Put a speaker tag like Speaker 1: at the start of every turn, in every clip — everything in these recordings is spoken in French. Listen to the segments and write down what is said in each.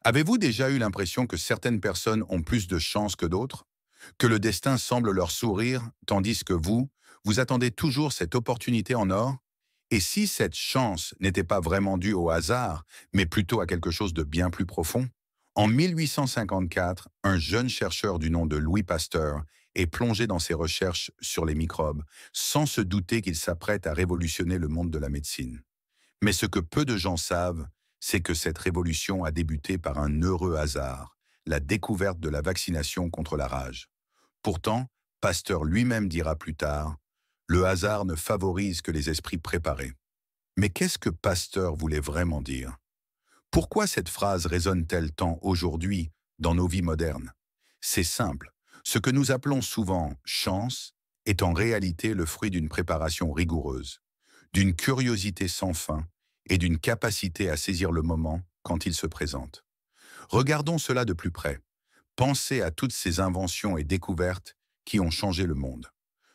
Speaker 1: Avez-vous déjà eu l'impression que certaines personnes ont plus de chance que d'autres? Que le destin semble leur sourire, tandis que vous attendez toujours cette opportunité en or? Et si cette chance n'était pas vraiment due au hasard, mais plutôt à quelque chose de bien plus profond? En 1854, un jeune chercheur du nom de Louis Pasteur est plongé dans ses recherches sur les microbes, sans se douter qu'il s'apprête à révolutionner le monde de la médecine. Mais ce que peu de gens savent, c'est que cette révolution a débuté par un heureux hasard, la découverte de la vaccination contre la rage. Pourtant, Pasteur lui-même dira plus tard, le hasard ne favorise que les esprits préparés. Mais qu'est-ce que Pasteur voulait vraiment dire? Pourquoi cette phrase résonne-t-elle tant aujourd'hui dans nos vies modernes? C'est simple, ce que nous appelons souvent chance est en réalité le fruit d'une préparation rigoureuse, d'une curiosité sans fin et d'une capacité à saisir le moment quand il se présente. Regardons cela de plus près. Pensez à toutes ces inventions et découvertes qui ont changé le monde.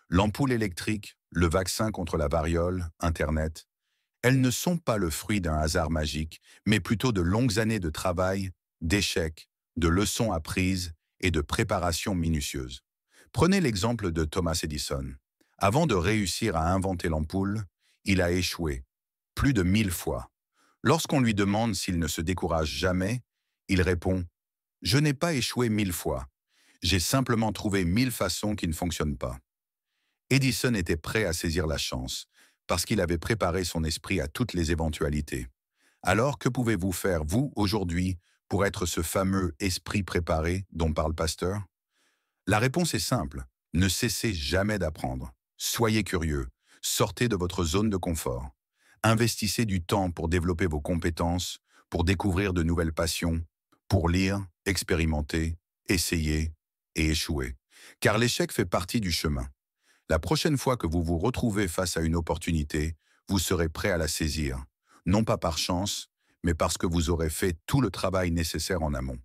Speaker 1: L'ampoule électrique, le vaccin contre la variole, Internet, elles ne sont pas le fruit d'un hasard magique, mais plutôt de longues années de travail, d'échecs, de leçons apprises et de préparation minutieuse. Prenez l'exemple de Thomas Edison. Avant de réussir à inventer l'ampoule, il a échoué, plus de 1000 fois. Lorsqu'on lui demande s'il ne se décourage jamais, il répond: je n'ai pas échoué 1000 fois. J'ai simplement trouvé 1000 façons qui ne fonctionnent pas. Edison était prêt à saisir la chance, parce qu'il avait préparé son esprit à toutes les éventualités. Alors, que pouvez-vous faire, vous, aujourd'hui, pour être ce fameux esprit préparé dont parle Pasteur? La réponse est simple. Ne cessez jamais d'apprendre. Soyez curieux. Sortez de votre zone de confort. Investissez du temps pour développer vos compétences, pour découvrir de nouvelles passions, pour lire, expérimenter, essayer et échouer. Car l'échec fait partie du chemin. La prochaine fois que vous vous retrouvez face à une opportunité, vous serez prêt à la saisir, non pas par chance, mais parce que vous aurez fait tout le travail nécessaire en amont.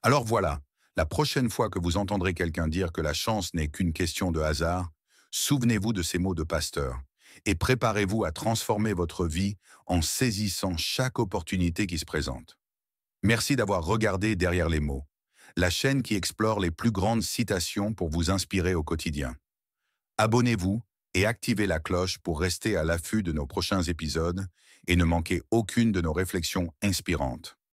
Speaker 1: Alors voilà, la prochaine fois que vous entendrez quelqu'un dire que la chance n'est qu'une question de hasard, souvenez-vous de ces mots de Pasteur et préparez-vous à transformer votre vie en saisissant chaque opportunité qui se présente. Merci d'avoir regardé Derrière les mots, la chaîne qui explore les plus grandes citations pour vous inspirer au quotidien. Abonnez-vous et activez la cloche pour rester à l'affût de nos prochains épisodes et ne manquer aucune de nos réflexions inspirantes.